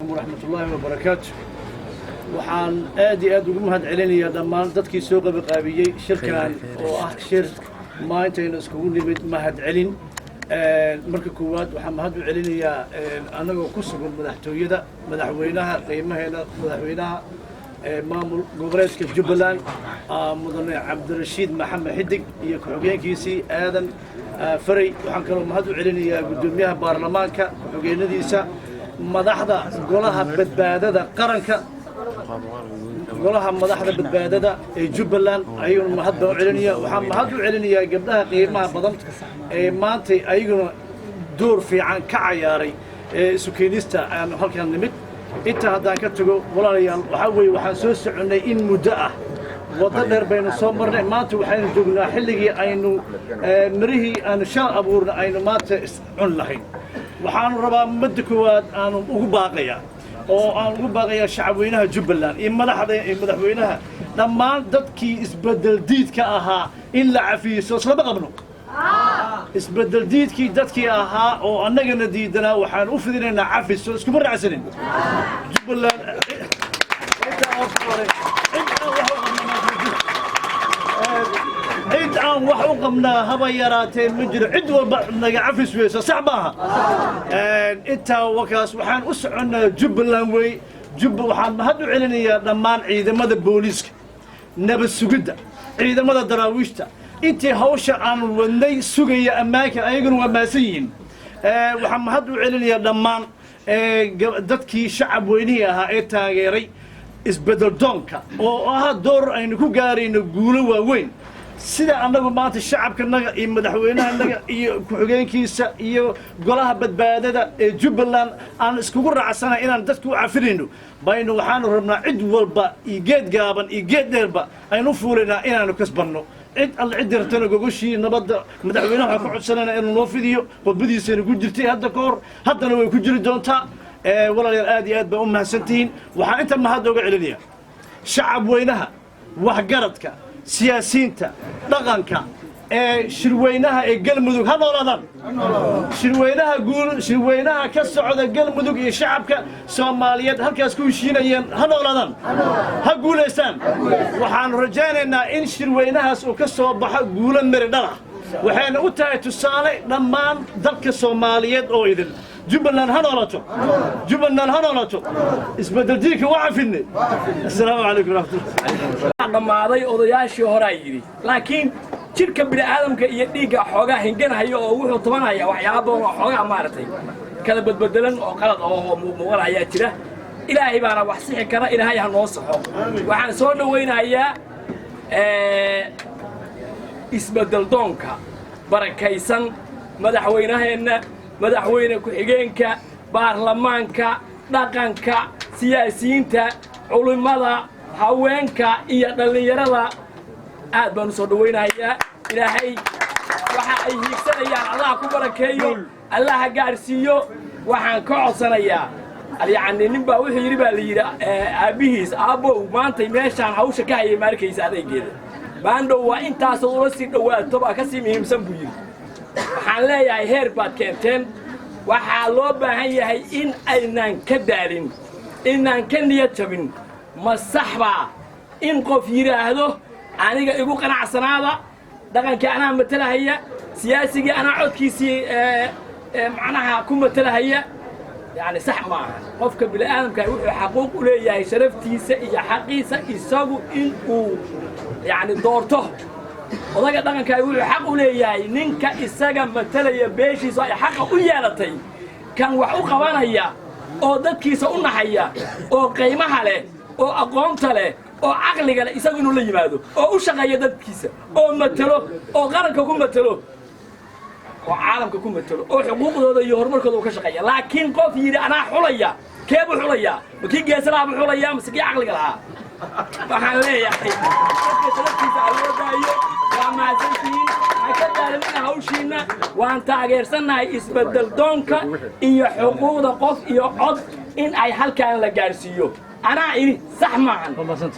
ورحمة الله وبركاته. وحان آدي وقمهد عليني دمان دادكي سوق بقابيي شركان شر ما انتين اسكوني مهد علين مركا كواد وحان مهد عليني أنا وكسر مدحتويدا مدحوينها قيمها هنا مدحوينها مامور جوبريسك جبلان مدن عبد الرشيد محمد حدق يكحوجين كيسي آدم فري وحان كانوا مهد عليني قدوميها برلمانكا كحوجين ديسا مدحدا قولها بدبادة قرنك قولها مدحدا بدبادة جبلان أيون مهد عليني وحان مهد عليني قبلها قيمها بضمت مانتي أيون دور في عن كعياري سكينيستا أنا هالكان نمت أنت هذا كتقول ولا ريال وحوي وحنسوس عنا إن مدة وضدر بين الصمر مات وحين جونا حلقي أينو مريه أنا شاء أبورنا أينو مات عن لحين وحان ربا مدكواد أنا أقباقيا أو أنا أقباقيا شعبينها جبلان إما مدحوينها لما دتكي إسبدل ديد كأها إلا عفيس وصل بقبنو إسبدل ديد كي دتكي أها أو أننا نديدنا وحان أفذنا عفيس وسكبر عسنين جبلان عيد عام وحوقمنا هبيراتين مجر عد والبحنا عفس ويسا صعبها انت وكاس وحان اسعنا جبلان وي جب وحان هدو علنيا دمان ciidamada booliska nabad sugida ciidamada daraawiishta intii hawsha aan wadnay sugaya amaanka ayaguna waa maasiin waxaan hadu celinayaa dhammaan dadkii shacab weynihi ahaa ee taageeray isbedel doonka oo ah door aynu ku gaarayno guulo waaweyn sida annagu maanta shacabkanaga iyo madaxweynahanaga iyo ku-xigeenkiisa iyo golaha badbaadada ee Jubbaland aan iskugu raacsanahay inaan dadku u cafinayno baynu waxaanu rabnaa cid walba iyo geed gaaban iyo geed dheerba aynu fuulinaa inaanu kasbanno cid alla cid yartana gogoshii nabadda madaxweynaha waxa ku codsanayna inuu noo fidiyo qodbadiisana ku jirtay hadda ka hor haddana way ku jiri doontaa walaalayaal aad iyo aad baa u mahadsantihiin waxaan inta mahad uga celinayaa shacab weynaha waxgaradka siyaasiyiinta dhaqanka shirweynaha ee galmudug ha noolaadaan shirweynaha ka socda galmudug iyo shacabka Soomaaliyeed halkaas ku heshiinayeen ha noolaadaan ha guuleystaan waxaan rajaynaynaa in shirweynahaas uu ka soo baxo guulo miri dhala waxayna u tahay tusaale dhammaan dalka Soomaaliyeed oo idin Jubbaland Jubbaland هنولته isbedel diinka waa finne assalaamu alaykum warahmatullahi dhamaaday odayaashii hore ay yiri laakiin jirka bini aadamka iyo dhiiga xoogaa hinganayo oo wuxuu tabanaya waxyaabo xoogaa maaratay kala badbedelan oo qalad oo muuqaal ayaa jira ilaahay baana wax sixi kara ilaahay ha noo saxo waxaan soo dhaweynayaa isbedel doonka barakaysan madaxweynaheena madaxweyne ku-xigeenka baarlamaanka dhaqanka siyaasiyiinta culimada haweenka iyo dhalinyarada aad baan soo dhaweynayaa ilaahay waxa ay hiigsanayaan Allah ku barakeeyo Allah gaarsiiyo waxaan ka codsanayaa yani ninba wuxuu yiri baa la yiri aabihiis aabo maanta meeshaan hawsha ka hayay markaysa adeegeeda baando waa intaas oo la sii dhawaato ba ka sii muhiimsan buu yiri waxaan leeyahay heer baad keenteen waxaa loo baahan yahay in aynaan ka daalin inaan ka niyad jabin ma saxba in qof yiraahdo aniga igu qanacsanaada dhaqanka anaa matalahaya siyaasiga anaa codkiisii macnaha ku matalahaya yani sax ma aha qofka bini aadamka wuxuu xaquuq u leeyahay sharaftiisa iyo xaqiisa isagu in uu yani doorto odaga dhaqanka wuxuu xaq u leeyahay ninka isaga matalaya beeshiisa ay xaq u yeelatay kan wax u qabanaya oo dadkiisa u naxaya oo qiimaha leh oo aqoonta leh oo aqliga leh isagu inuu la yimaado oo u shaqeeyo dadkiisa oo matalo oo qaranka ku matalo oo caalamka ku matalo oo xuquuqdooda iyo horumarkooda uu ka shaqeeyo laakiin qof yiri ana xulaya keebu xulaya markii geesalaha xulaya maski aqliga lahaa waxaan leeyahay dadkiisa awoodayo waa maasantiin ka daalina hawshiina waan taageersanahay isbedel doonka iyo xuquuqda qof iyo cod in ay halkaan la gaarsiiyo anaa iri sax maahan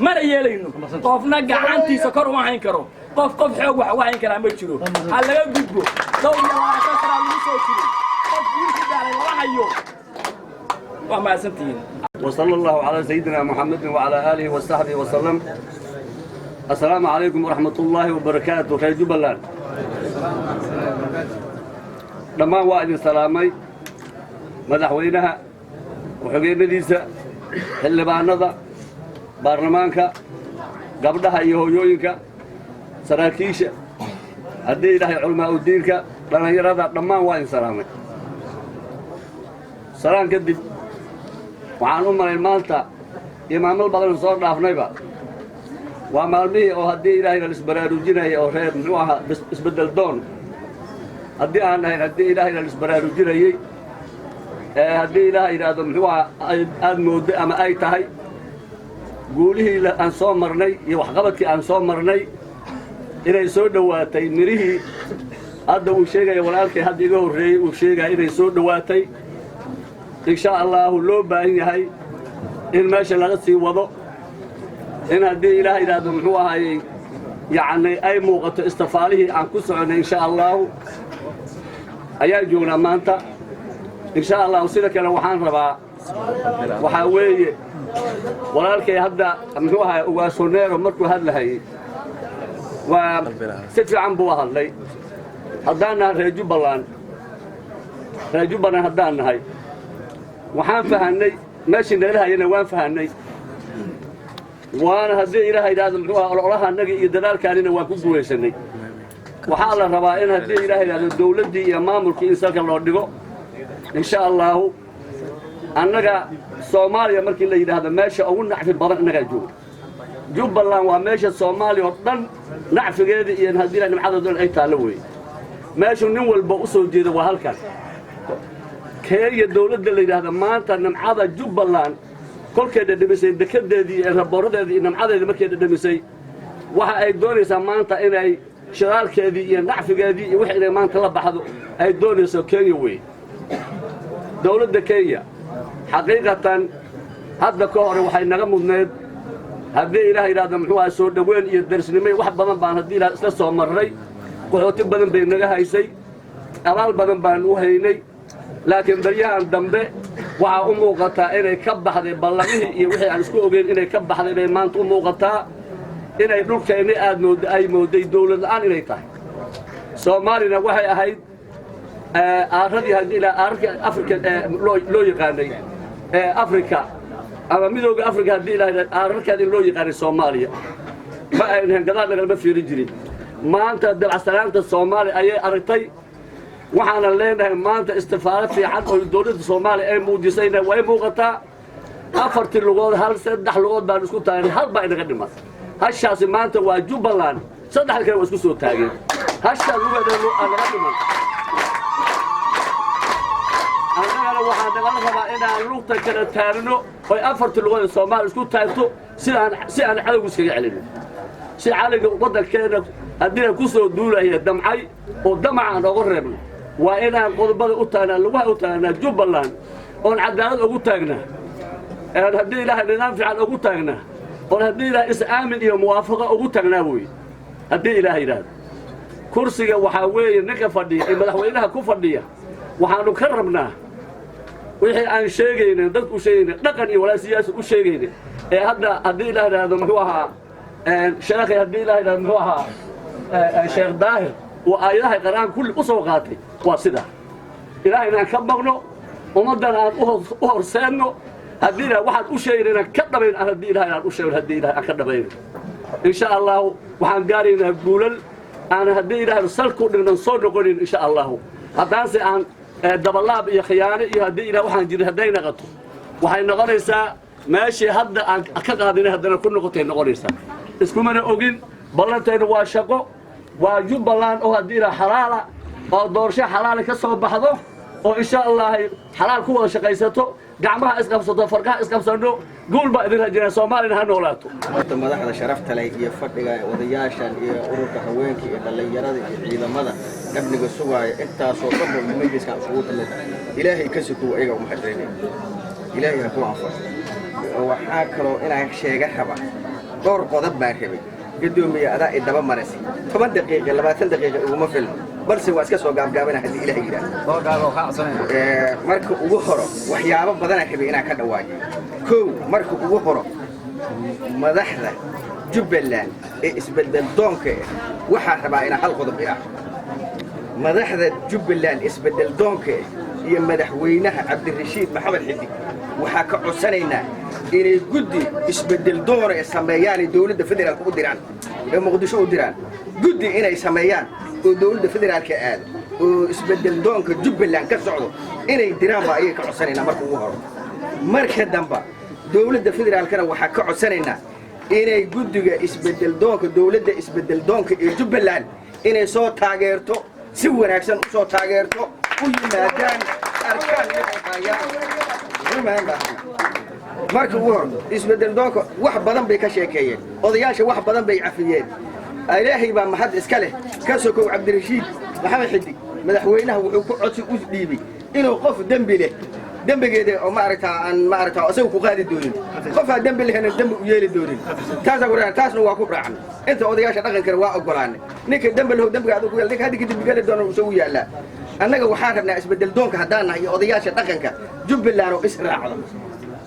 mana yeelayno qofna gacantiisa kor uma hayn karo qof xoog wax u hayn kara ma jiro hal laga gudbo dawlad waa ka sara lagu soo jiro qof wiilka daalay wala hayo وما سنتين. وصلى الله على سيدنا محمد وعلى آله وصحبه وسلم. السلام عليكم ورحمة الله وبركاته. خير جبلان لما واحد سلامي مدحوينها وحقين ديسة اللي بعنضة برلمانك قبلها يهويوينك سراكيشة هدي لها علماء الدينك لما يرضى لما واحد سلامي سلام كدب وعن أمر المالتا إمام البغل صار لافنيبا ومالمي أو هدي إلهي للإسبراروجيني أو غير نوعها إسبدل دون هدي أنا هدي إلهي للإسبراروجيني هدي إلهي لهذا نوعها أدمود أما أي تهي قوله أن صومرني يوحقبتك أن صومرني إلى يسود دواتي مريه هذا وشيء يولالك هدي يقول ري وشيء إلى يسود دواتي إن شاء الله لو باين هاي إن ماشي لغسي وضع إن هدي إلهي لهذا نوعها يعني أي موقت استفاله عن كسرنا إن شاء الله أيجونا مانتا إن شاء الله وسيلك لو حان ربا وحاوي ولكن هذا نوعها وسونير ومركو هذا هي وستر عن بوها لي هدانا رجو بلان هدانا هاي وحان فهني ماشي نلها ينوان فهني وانا هدي إلهي لازم نوعها العراها النقي يدلال كاننا وكوكو يسني وحال الربائن هدي إلهي لازم الدولة دي أمام الكنيسة الله دقو إن شاء الله أنك سوماليا مركي اللي هذا ماشي أو نعرف البضع أنك جوب الله وماشي الصومالي وطن نعرف جدي إن هدي لنا محدد أي تعلوي ماشي نول بقصو جيد وهالكن كي الدولة اللي هذا ما أنت نمحضر جوب الله كل كده دمسي دكتة دي الربورة دي نمحضر دي مكيد دمسي waxa ay doonaysaa maanta inay shiraalkeedii iyo nacfigeedii iyo wixii ay maanta la baxdo ay doonayso Kenya way dawladda Kenya xaqiiqatan hadda ka hor waxay naga mudneed haddii Ilaahay raada muxuu soo dhaweyn iyo darsnimay wax badan baan haddii Ilaahay isla soo maray qoxooti badan bay naga haysay abaal badan baan u haynay laakiin daryahan dambe waxa u muuqata inay ka baxday ballamihii iyo wixii aan isku ogeyn inay ka baxday bay maanta u muuqataa inay dhulkeena ay mooday dawlad la'aan inay tahay Soomaalina waxay ahayd aaradii hadii ila Afrika loo yaqaanay Afrika ama midowga Afrika hadii ila aaradkeeda loo yaqaanay Soomaaliya ma aynan gadaal laga fiirin jirin maanta dabacsanaanta Soomaaliya ayay aragtay waxaana leenahay maanta istifaarad fiican oo dawladda Soomaaliya ay muujisayna way muuqataa afartii lugood hal saddex lugood baan isku taagay hal baa inaga dhiman هالشاس ما أنت وجبلان صدق الكلام واسكسو تاجي هالشاس هو ده أنا غادمان أنا واحد أنا خبا إن اللغة كانت تارنو ويأفرت اللغة الصومال اسكو تاجتو سأنا حلو وسكي علينا سي على وضع كان أدينا كسر الدولة هي دمعي ودمع عن غرب وإنا قرب أوتانا اللغة أوتانا جبلان ونعدل أوتانا أنا هدي لها ننفع على أوتانا وهدي إلى إسآمن إلى موافقة أو تغناوي هدي إلى هيران كرسي وحاوي نكفردية مدحوينها كفردية وحانو كرمنا وحي عن شيغين دك وشيغين دقني ولا سياسة وشيغين هذا هدي إلى هذا محوها شيخ هدي إلى هذا محوها شيخ داهر وآيها قرآن كل أسوقاتي واسدة إلهنا كبغنو ومدنا أهرسانو هدينا واحد أشيرنا كذبين على هدينا على أشير هدينا كذبين إن شاء الله وحن قارينا بقول أنا هدينا رسالكم من صور نقولين إن شاء الله هذا عن دبلاب يا خيانة هدينا وحن جري هدينا غطو وحن نقوليسا ماشي هذا عن أكثر هدينا هدينا كل نقطين نقوليسا اسمه من أوجين بلانتين واشقو وجب بلان أو هدينا حلالة أو دورشة حلالة كسر بحضه وإن شاء الله حلال كوا شقيسته gacmaha isqabsato farqaha isqabsano gool ba idin rajayna Soomaaliya ha noolaato madaxda sharafta leh iyo fadhiga wadayaashan iyo ururka haweenka iyo dhalinyarada iyo ciidamada amniga sugaya intaas oo dhan majliska ugu talay ilaahay ka soo ayaga u maxadreeyay ilaahay ha ku afar waxa kale inaan sheega raba dhowr qodob baa rabay gadoomiye adaa idaba marisay 10 daqiiqo 20 daqiiqo ugu ma filmo balse waa iska soo gaabgaabana haddii ilaahay yidhaahdo marka ugu horo waxyaabo badanaa rabay inaan ka dhawaajiyo kow marka ugu horo madaxda jubbaland ee isbeddel doonka waxaa rabaa inaan hal qodob iraahdo madaxda jubbaland isbeddel doonka iyo madaxweynaha cabdirashiid maxamed xidig waxaa ka codsanaynaa inay guddi isbeddel doona ee sameeyaan dowladda federaalka u diraan ee muqdisho u diraan guddi inay sameeyaan oo dowladda federaalka aad oo isbeddel doonka jubbaland ka socdo inay diraan baa ayay ka codsanaynaa marka ugu horo marka dambe dowladda federaalkana waxaa ka codsanaynaa inay guddiga isbeddel doonka dowladda isbeddel doonka ee jubbaland inay soo taageerto si wanaagsan u soo taageerto u yimaadaan arkaan marka ugu hor isbeddel doonka wax badan bay ka sheekeeyeen odayaasha wax badan bay cafiyeen ilaahay baa mahad iska leh ka sokow cabdirashiid maxamed xidig madaxweynaha wuxuu ku codsi u dhiibay inuu qof dembi leh dembigeeda oo maaragtaa asagu ku qaadi doonin qofaa dembi lehna dembi u yeeli doonin taasna waa ku raacnay inta odayaasha dhaqankana waa ogolaanay ninka dembi leho dembiga adigu yeel ninka hadda kadib geli doona uu soo yaallaa annaga waxaan rabnaa isbeddel doonka haddaan nahay iyo odayaasha dhaqanka jubbaland oo israacdo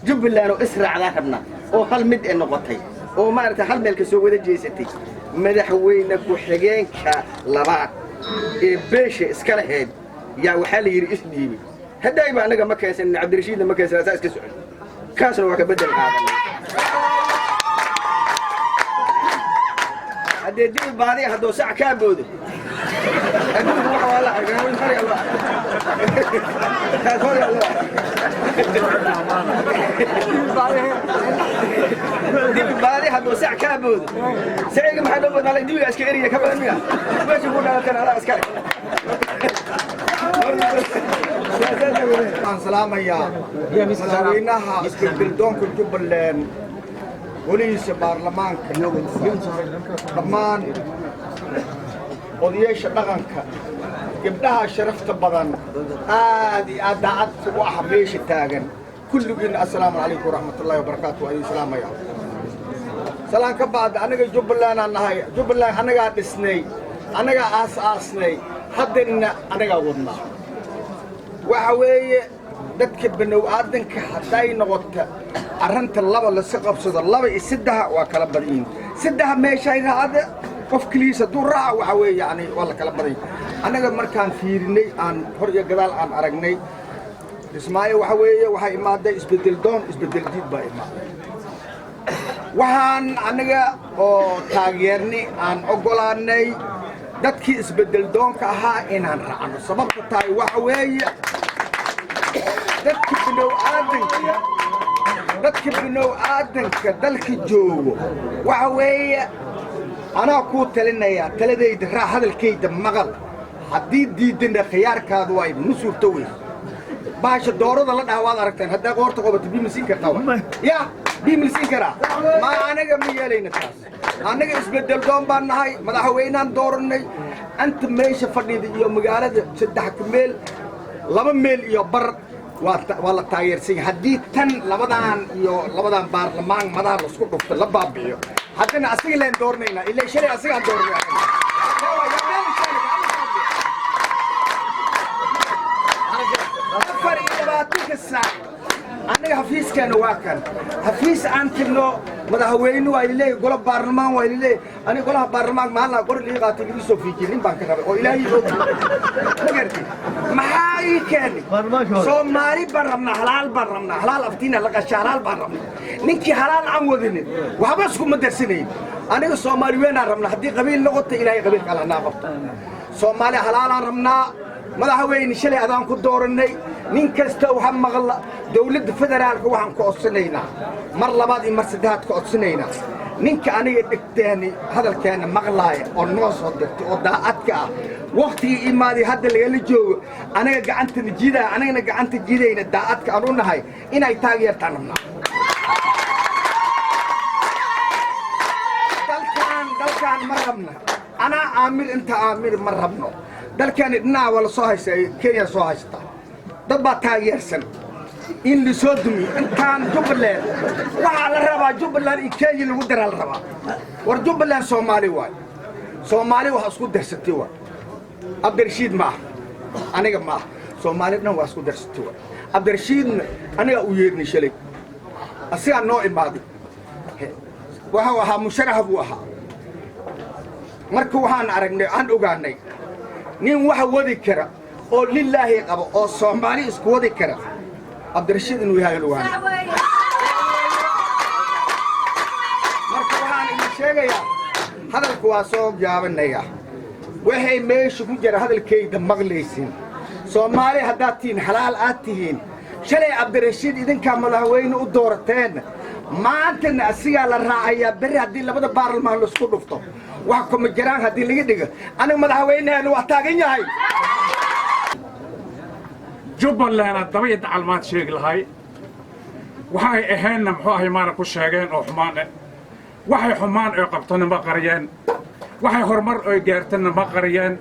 jubbaland oo israacdaan rabnaa oo hal mid ee noqotay oo maaragtaa hal meel ka soo wada jeesatay madaxweyne ku-xigeenka labaad ee beesha iska lahayd yaa waxaa la yidhi isdhiibay هداي بقى نجا مكة سن عبد الرشيد مكة سن أساس كسر كاسر وكبدل هذا هدي دي بعدين هدو ساعة كابود هدو روح والله قالوا خير الله خير الله دي بعدين هدو ساعة كابود سعيد ما حد يقول على دي عسكرية كمان مية باش يقول أنا كان على عسكري aan salaamayaa madaxweynaha isbeddel doonka jubbaland golihiisa baarlamaanka dhammaan odayaasha dhaqanka gabdhaha sharafta badan aad iyo aad daacad u ah meesha taagan kulligiin assalaamu calaykum waraxmatullaahi wabarakaatu ayuu salaamayaa salaan ka bacda anaga jubbaland aan nahay jubbaland anagaa dhisnay anagaa aas-aasnay haddana anagaa wadnaa waxa weeye dadka banow aadanka hadday noqoto arrinta laba la si qabsado laba iyo saddex waa kala badan yihiin saddex meeshay raacada qof kaliis hadduu raaca waxa weeye yani waa la kala badan anaga markaan fiirinay aan hor iyo gadaal aan aragnay ismaaciil waxa weeye waxay imaaday isbeddel doon isbeddel diid baa imaaday waxaan anaga oo taageernay aan ogolaanay dadkii isbeddel doonka ahaa inaan raacno sababta tahay waxa weeye dadka binow aadanka dalka joogo waxa weeye anaa kuu talinaya taladayda raac hadalkayda maqal haddii diidana khiyaarkaadu waa ibnu suurto wey baasha doorada la dhaha waad aragteen haddaa qoorta qobato biimilsiin kartaa ya biimilsiin karaa ma anaga ma yeelayna taas annaga isbeddel doon baan nahay madaxweynaan dooranay anta meesha fadhida iyo magaalada saddex ka meel laba meel iyo bar waa la taageersan yahay haddii tan labadan baarlamaan madaha laisku dhufto la baabi'iyo haddana asaga leen dooranaynaa ilaa shalay asagaan dooranay afar iyo labaatanka saac annaga xafiiskeena waa kan xafiis aan tirno madaxweyne waa leeyahay golo baarlamaan waa leeyahay aniga golaha baarlamaanka maalin qor lii qaatay lagu soo fiijin baan ka rabay oo ilaahay oo magarti maxaa ii keenay Soomaali baan rabnaa halaal aftiina la qashaa halaal baan rabnaa ninkii halaal aan wadinin waxba isku ma darsanay aniga Soomaali weyn aan rabnaa haddii qabiil noqoto ilaahay qabiil kala naa qabto Soomaali halaal aan rabnaa madaxweyne shalay adaan ku dooranay nin kasta waxa maqla dawladda federaalka waxaan ku codsanaynaa mar labaad iyo mar saddexaad ku codsanaynaa ninka aniga dhigteeni hadalkeena maqlaaya oo noo soo dirtay oo daacadka ah waqtigii imaaday hadda lagala joogo anaga gacantana jiidaa anagana gacanta jiidayna daacadka aan u nahay inay taageertaan rabnaa dalkaan ma rabna anaa aamir inta aamir ma rabno dalkani dhinaca waa la soo haystaa Kenya soo haysta dad baa taageersan in la soo dumiyo intaan Jubbaland waxa la rabaa Jubbaland iyo Kenya lagu daral rabaa war Jubbaland Soomaali waay Soomaali waxa isku darsatay waay cabdirashiid maaha aniga maaha soomaali dhan waa isku darsatuwa cabdirashiidna aniga u yeernay shalay asigaa noo imaaday waxau ahaa musharaxa buu ahaa marka waxaan aragnay aan ogaanay nin waxa wadi kara oo lilaahi qabo oo soomaali isku wadi kara cabdirashiid inuu yahay ogaanay marka waxaan idin sheegayaa hadalku waa soo gaabanayaa waxay meesha ku jira hadalkayda maqlaysin soomaali haddaad tihiin xalaal aad tihiin shalay cabdirashiid idinkaa madaxweyne u doorateen maantana asigaa la raacayaa berri haddii labada baarlamaan laisku dhufto wax kuma jiraan haddii laga dhigo aniga madaxweyneheena waa taagan yahay jubbaland dabaya dacalmaad sheegi lahay waxay ahaynna muxuu ahay maana ku sheegeen oo xumaan eh waxay xumaan oo qabtona ma qariyeen waxay horumar oo gaartana ma qariyeen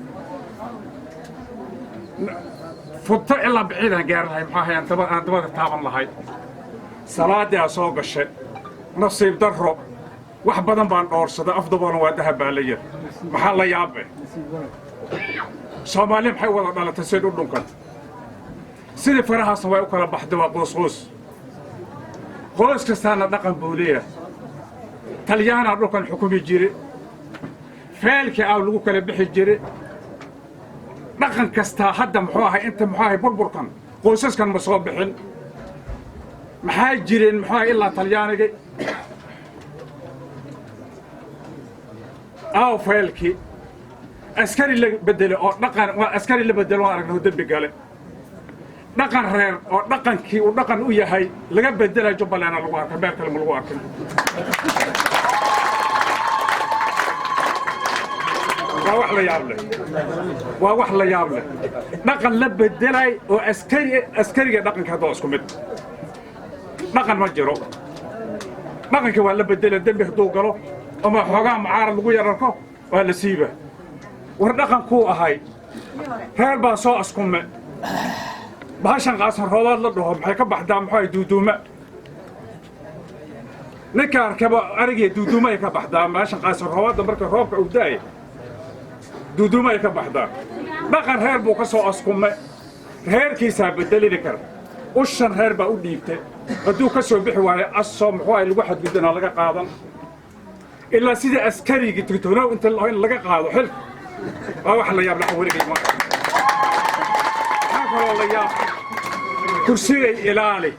futo ilaa biciidaan gaar lahay muxuu ahay aan dabada taaban lahay salaadii aa soo gashay nasiib darro wax badan baan dhoorsaday afdabona waa dahab baa la yidhi maxaa la yaabe soomaali maxay wada dhalatay say u dhunkan sidii farahaasna way u kala baxday waa qoosqoos qoys kastaana dhaqan buu leeyahay talyaanaa dhulkan xukumi jire feelkii aa lagu kala bixi jire dhaqan kastaa hadda muxuu ahay inta muxuu ahay burburkan qoysaskan ma soo bixin maxaa jireen muxuu ahay ilaa talyaanigii aaw feelkii askari la bedelo oo dhaqan waa askari la bedelo oo aragno dambi gale dhaqan reer oo dhaqankii uu dhaqan u yahay laga bedelayo Jubbaland lagu arko meel kale ma lagu arkin waa wax la yaab leh waa wax la yaab leh dhaqan la bedelay oo askariga dhaqanka hadda isku mid dhaqan ma jiro dhaqanka waa la bedelay dambi haduu galo ama xogaa mucaarad lagu yararko waa la siiba war dhaqanku ahay reer baa soo askume bahashan qaasan roobaad la dhaho maxay ka baxdaa maxay duuduuma ninka arkaba ariga duuduuma ay ka baxdaa bahashan qaasan roobaad marka roobka uu daay duuduuma ay ka baxdaa dhaqan reer buu ka soo askume reerkiisa bedelini kara ushan reer baa u dhiibtay haduu ka soo bixi waayo asoo muxuu ay lagu xadgudbina laga qaadan ilaa sida askariga tirtoonow inta laga qaado xil waa wax la yaab la xawligay ma la yaab kursiga ilaali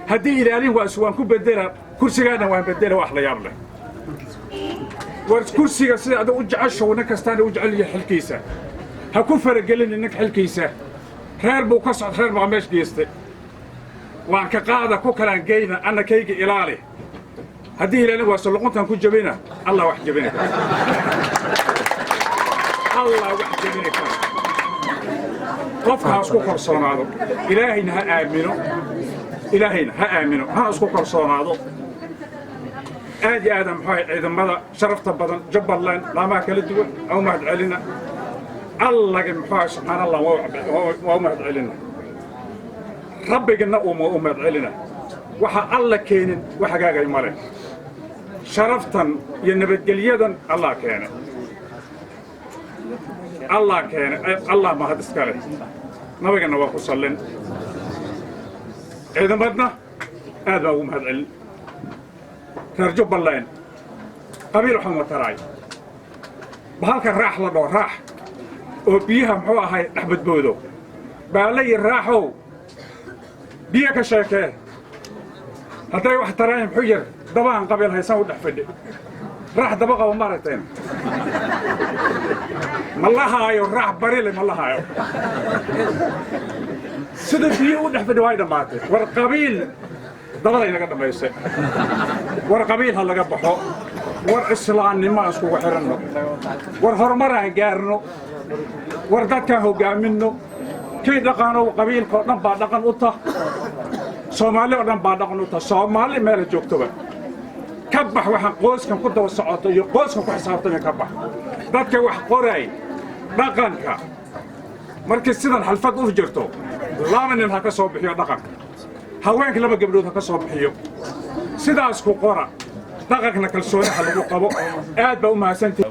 haddii ilaalin waa iswaan ku bedela kursigaana waan bedela wax la yaab leh war kursiga sida aad u jecesho wana kastaan u jecel yahay xilkiisa ha ku faragelin ninka xilkiisa reer buu ka socod reer baa meesh geystay waan ka qaada ku kala geeyna ana kayga ilaali haddii ilaalin waa suluquntan ku jabina allah wax jabina الله وحده قف هاسكو كرسونادو إلهينا ها آمنو هاسكو كرسونادو آدي آدم هاي إذا ماذا شرفت بدن Jubbaland لا ما كلدوا أو ما علينا الله جمحوا سبحان الله وما علينا ربي جنا وما علينا وح الله كين وحجاج المرة شرفتا ينبت جليدا الله كان الله كان الله ما هذا سكره ما بقى نواقص صلين إذا بدنا هذا هو مهدل ترجو بالله قبيل حمو تراي بهالك الراح لدو راح وبيها محوها هاي نحبت بودو بالي الراحو بيها كشاكه هتلاقي واحد تراي محجر طبعا قبل هاي سود نحفده راح دبقه ومرتين مالله هايو راح بريلي مالله هايو سيدي بيو نحفده وايدا ماتي والقبيل دبقه ينقدم بيسي والقبيل هلا قبحو والإسلام ما اسكو وحرنو والهرمرة قارنو وردتك هو قامنو كي دقانو قبيل نبا دقان اوتا سومالي ونبا دقان اوتا سومالي ميلا جوكتوبا كبح وحن قوسكم كنت وسعوتو قوسكم كحسابتني كبح دتك وح قراي دقانك مركز سيدان حلفات افجرتو لا من انها كسو بخيو دقانك هواينك لما قبلوها كسو بخيو سيدا اسكو قرا دقانكنا كالسوني حلقو قبو aad ba u mahadsantii